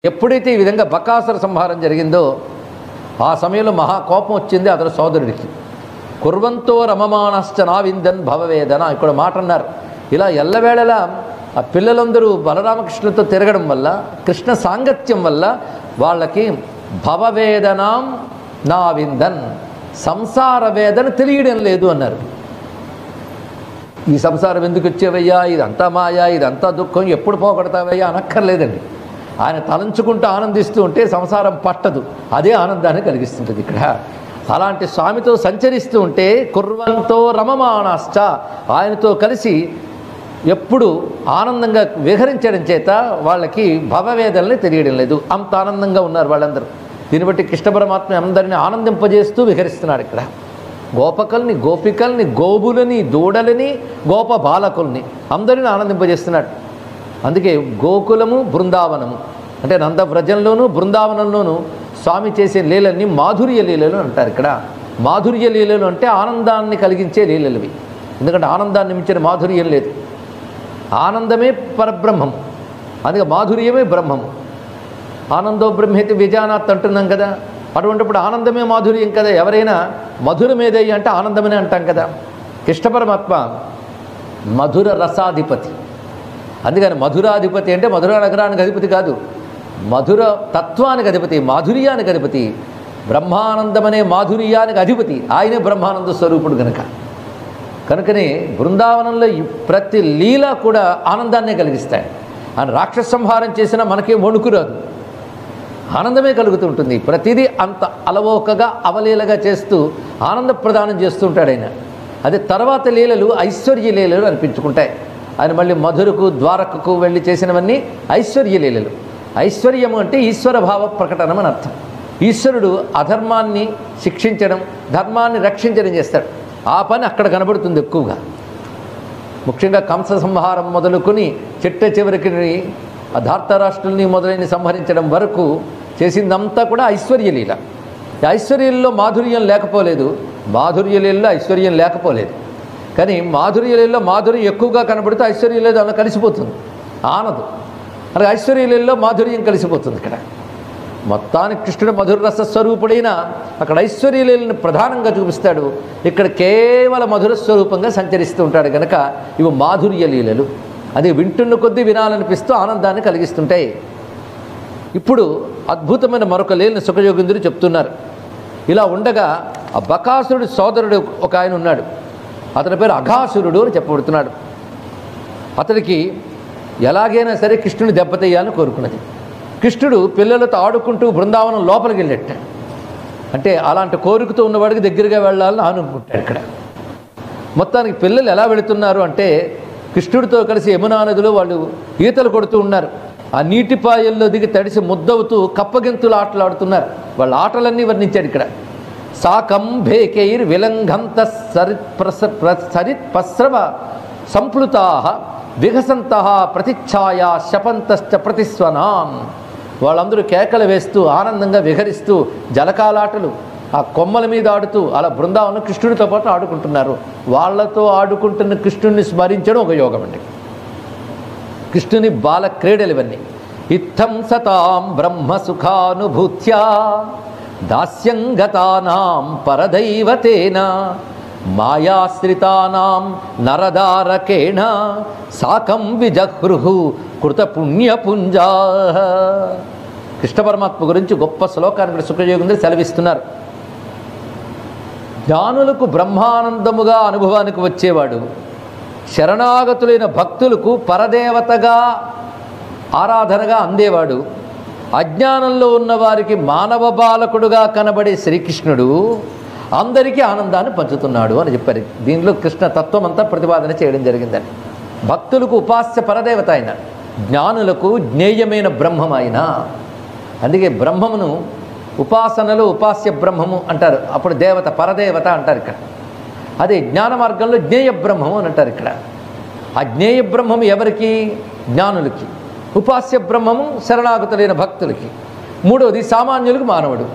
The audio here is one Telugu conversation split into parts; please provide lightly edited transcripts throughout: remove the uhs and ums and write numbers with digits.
ఎప్పుడైతే ఈ విధంగా బకాసుర సంహారం జరిగిందో ఆ సమయంలో మహాకోపం వచ్చింది అతని సోదరుడికి. కుర్వంతో రమమానశ్చ నావిందన్ భవవేదన ఇక్కడ మాట అన్నారు. ఇలా ఎల్లవేళలా ఆ పిల్లలందరూ బలరామకృష్ణులతో తిరగడం వల్ల, కృష్ణ సాంగత్యం వల్ల వాళ్ళకి భవవేదనాం నావిందన్, సంసార వేదన తెలియడం లేదు అన్నారు. ఈ సంసారం ఎందుకు వచ్చేవయ్యా, ఇదంతా మాయా, ఇదంతా దుఃఖం, ఎప్పుడు పోగొడతావయ్యా అనక్కర్లేదండి. ఆయన తలంచుకుంటూ ఆనందిస్తూ ఉంటే సంసారం పట్టదు, అదే ఆనందాన్ని కలిగిస్తుంటుంది. ఇక్కడ అలాంటి స్వామితో సంచరిస్తూ ఉంటే కుర్వంతో రమమానాశ్చ, ఆయనతో కలిసి ఎప్పుడు ఆనందంగా విహరించడం చేత వాళ్ళకి భవవేదనని తెలియడం లేదు. అంత ఆనందంగా ఉన్నారు వాళ్ళందరూ. దీన్ని బట్టి కృష్ణ పరమాత్మ అందరినీ ఆనందింపజేస్తూ విహరిస్తున్నాడు. ఇక్కడ గోపకల్ని, గోపికల్ని, గోవులని, దూడలని, గోప బాలకుల్ని అందరినీ ఆనందింపజేస్తున్నాడు. అందుకే గోకులము, బృందావనము అంటే నందవ్రజంలోనూ బృందావనంలోనూ స్వామి చేసే లీలల్ని మాధుర్య లీలలు అంటారు. ఇక్కడ మాధుర్య లీలలు అంటే ఆనందాన్ని కలిగించే లీలలువి. ఎందుకంటే ఆనందాన్ని మించిన మాధుర్యం లేదు. ఆనందమే పరబ్రహ్మం, అందుకే మాధుర్యమే బ్రహ్మము. ఆనందో బ్రహ్మేతి విజానాత్ అంటున్నాం కదా, అటువంటిప్పుడు ఆనందమే మాధుర్యం కదా. ఎవరైనా మధురమేదయ్య అంటే ఆనందమనే అంటాం కదా. కృష్ణ పరమాత్మ మధుర రసాధిపతి. అందుకని మధురాధిపతి అంటే మధుర నగరానికి అధిపతి కాదు, మధుర తత్వానికి అధిపతి, మాధుర్యానికి అధిపతి. బ్రహ్మానందమనే మాధుర్యానికి అధిపతి ఆయనే బ్రహ్మానంద స్వరూపుడు కనుకనే బృందావనంలో ప్రతి లీల కూడా ఆనందాన్నే కలిగిస్తాయి. ఆయన రాక్షస సంహారం చేసినా మనకే వణుకు రాదు, ఆనందమే కలుగుతూ ఉంటుంది. ప్రతిదీ అంత అలవోకగా అవలీలగా చేస్తూ ఆనంద ప్రదానం చేస్తూ ఉంటాడు ఆయన. అదే తర్వాత లీలలు ఐశ్వర్య లీలలు అనిపించుకుంటాయి. ఆయన మళ్ళీ మధురకు, ద్వారకకు వెళ్ళి చేసినవన్నీ ఐశ్వర్య లీలలు. ఐశ్వర్యము అంటే ఈశ్వర భావ ప్రకటనం అని అర్థం. ఈశ్వరుడు అధర్మాన్ని శిక్షించడం, ధర్మాన్ని రక్షించడం చేస్తాడు. ఆ పని అక్కడ కనబడుతుంది ఎక్కువగా. ముఖ్యంగా కంస సంహారం మొదలుకొని చిట్ట చివరికి ధార్తరాష్ట్రుల్ని మొదలైన సంహరించడం వరకు చేసిందంతా కూడా ఐశ్వర్యలీల. ఐశ్వర్యంలో మాధుర్యం లేకపోలేదు, మాధుర్యలీలలో ఐశ్వర్యం లేకపోలేదు. కానీ మాధుర్యలీలలో మాధుర్యం ఎక్కువగా కనబడితే ఐశ్వర్యలీల అలా కలిసిపోతుంది, ఆనదు. అలాగే ఐశ్వర్యలీలలో మాధుర్యం కలిసిపోతుంది. ఇక్కడ మొత్తానికి కృష్ణుడు మధుర రసస్వరూపుడైన అక్కడ ఐశ్వర్యలీలను ప్రధానంగా చూపిస్తాడు. ఇక్కడ కేవల మధుర స్వరూపంగా సంచరిస్తూ ఉంటాడు కనుక ఇవి మాధుర్య లీలలు. అది వింటున్న కొద్దీ వినాలనిపిస్తూ ఆనందాన్ని కలిగిస్తుంటాయి. ఇప్పుడు అద్భుతమైన మరొక లీలను సుఖయోగేంద్రుడు చెప్తున్నారు. ఇలా ఉండగా ఆ బకాసురుడు సోదరుడు ఒక ఆయన ఉన్నాడు, అతని పేరు అఘాసురుడు అని చెప్పబడుతున్నాడు. అతడికి ఎలాగైనా సరే కృష్ణుని దెబ్బతీయాలని కోరుకున్నది. కృష్ణుడు పిల్లలతో ఆడుకుంటూ బృందావనం లోపలికి వెళ్ళాడు. అంటే అలాంటి కోరికతో ఉన్నవాడికి దగ్గరగా వెళ్ళాలని అనుకుంటాడు. ఇక్కడ మొత్తానికి పిల్లలు ఎలా వెళుతున్నారు అంటే కృష్ణుడితో కలిసి యమునా నదిలో వాళ్ళు ఈతలు కొడుతూ ఉన్నారు. ఆ నీటిపాయల్లో దిగి తడిసి ముద్దవుతూ కప్పగింతులు ఆటలాడుతున్నారు. వాళ్ళ ఆటలన్నీ వర్ణించాడు ఇక్కడ. సాకం భేకైర్ విలంఘంత సరిత్పస్రవ సంప్లుతా విఘసంత ప్రతిఛాయా శపంతశ్చ ప్రతిస్వనాం. వాళ్ళందరూ కేకలు వేస్తూ ఆనందంగా విహరిస్తూ జలకాలాటలు ఆ కొమ్మల మీద ఆడుతూ అలా బృందావనం కృష్ణుడితో పాటు ఆడుకుంటున్నారు. వాళ్ళతో ఆడుకుంటున్న కృష్ణుడిని స్మరించడం ఒక యోగం అండి. కృష్ణుని బాల క్రీడలు ఇవన్నీ. ఇత్థం సతాం బ్రహ్మ సుఖానుభూత్యా దాస్యంగతానాం పరదైవతేన మాయాశ్రితానాం నరదారకేణ సాకం విజహృహు కృత పుణ్యపుంజా. కృష్ణ పరమాత్మ గురించి గొప్ప శ్లోకాన్ని సుఖయోగేంద్రుడు సెలవిస్తున్నారు. జ్ఞానులకు బ్రహ్మానందముగా అనుభవానికి వచ్చేవాడు, శరణాగతులైన భక్తులకు పరదేవతగా ఆరాధనగా అందేవాడు, అజ్ఞానంలో ఉన్నవారికి మానవ బాలకుడుగా కనబడే శ్రీకృష్ణుడు అందరికీ ఆనందాన్ని పంచుతున్నాడు అని చెప్పారు. దీనిలో కృష్ణ తత్వం అంతా ప్రతిపాదన చేయడం జరిగిందని. భక్తులకు ఉపాస్య పరదేవత ఆయన, జ్ఞానులకు జ్ఞేయమైన బ్రహ్మం ఆయన. అందుకే బ్రహ్మమును ఉపాసనలో ఉపాస్య బ్రహ్మము అంటారు, అప్పుడు దేవత పరదేవత అంటారు ఇక్కడ. అదే జ్ఞాన మార్గంలో జ్ఞేయ బ్రహ్మము అని అంటారు ఇక్కడ. ఆ జ్ఞేయ బ్రహ్మము ఎవరికి? జ్ఞానులకి. ఉపాస్య బ్రహ్మము శరణాగతులైన భక్తులకి. మూడవది సామాన్యులకు మానవుడు.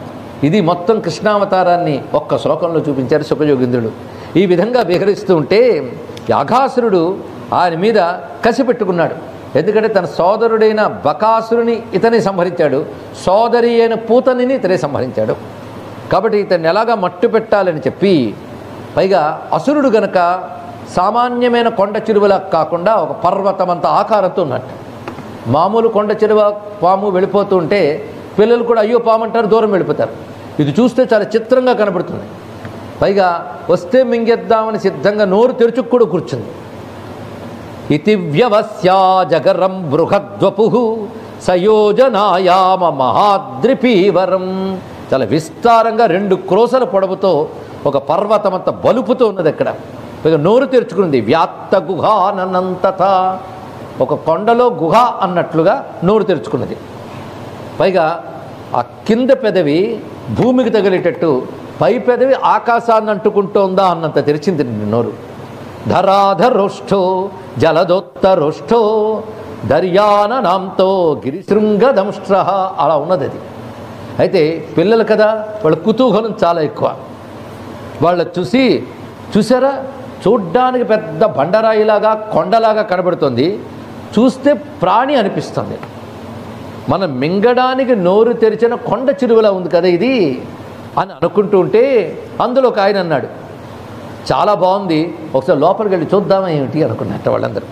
ఇది మొత్తం కృష్ణావతారాన్ని ఒక్క శ్లోకంలో చూపించారు సుఖయోగేంద్రుడు. ఈ విధంగా విహరిస్తూ ఉంటే అఘాసురుడు ఆయన మీద కసి పెట్టుకున్నాడు. ఎందుకంటే తన సోదరుడైన బకాసురుని ఇతని సంహరించాడు, సోదరి అయిన పూతనిని ఇతనే సంహరించాడు. కాబట్టి ఇతన్ని ఎలాగా మట్టు పెట్టాలని చెప్పి, పైగా అసురుడు గనక సామాన్యమైన కొండ చిరువలా కాకుండా ఒక పర్వతమంత ఆకారంతో ఉన్నట్టు. మామూలు కొండ చిరువ పాము వెళ్ళిపోతూ ఉంటే పిల్లలు కూడా అయ్యో పాము అంటారు, దూరం వెళ్ళిపోతారు. ఇది చూస్తే చాలా చిత్రంగా కనబడుతుంది. పైగా వస్తే మింగేద్దామని సిద్ధంగా నోరు తెరుచుకు కూడా కూర్చుంది. ఇతి వ్యవస్యా జగరం బృహద్వపు సయోజనాయామ మహాద్రిపీవరం. చాలా విస్తారంగా 2 క్రోసల పొడవుతో ఒక పర్వతమంత బలుపుతో ఉన్నది అక్కడ. పైగా నోరు తెరుచుకుంది. వ్యాత్త గుహానంతత, ఒక కొండలో గుహ అన్నట్లుగా నోరు తెరుచుకున్నది. పైగా ఆ కింద పెదవి భూమికి తగిలేటట్టు, పై పెదవి ఆకాశాన్ని అంటుకుంటోందా అన్నంత తెరిచింది నోరు. ధరాధరోష్ఠో జలదోత్తరోష్ఠో దర్యాననాంతో గిరిశృంగదంష్ట్ర, అలా ఉన్నది అది. అయితే పిల్లలు కదా, వాళ్ళ కుతూహలం చాలా ఎక్కువ. వాళ్ళ చూసారా, చూడ్డానికి పెద్ద బండరాయిలాగా కొండలాగా కనబడుతుంది, చూస్తే ప్రాణి అనిపిస్తుంది. మనం మింగడానికి నోరు తెరిచిన కొండ చిరువలా ఉంది కదా ఇది అని అనుకుంటూ ఉంటే, అందులో ఒక ఆయన అన్నాడు, చాలా బాగుంది, ఒకసారి లోపలికి వెళ్ళి చూద్దామా ఏమిటి అనుకున్నట్టు వాళ్ళందరూ.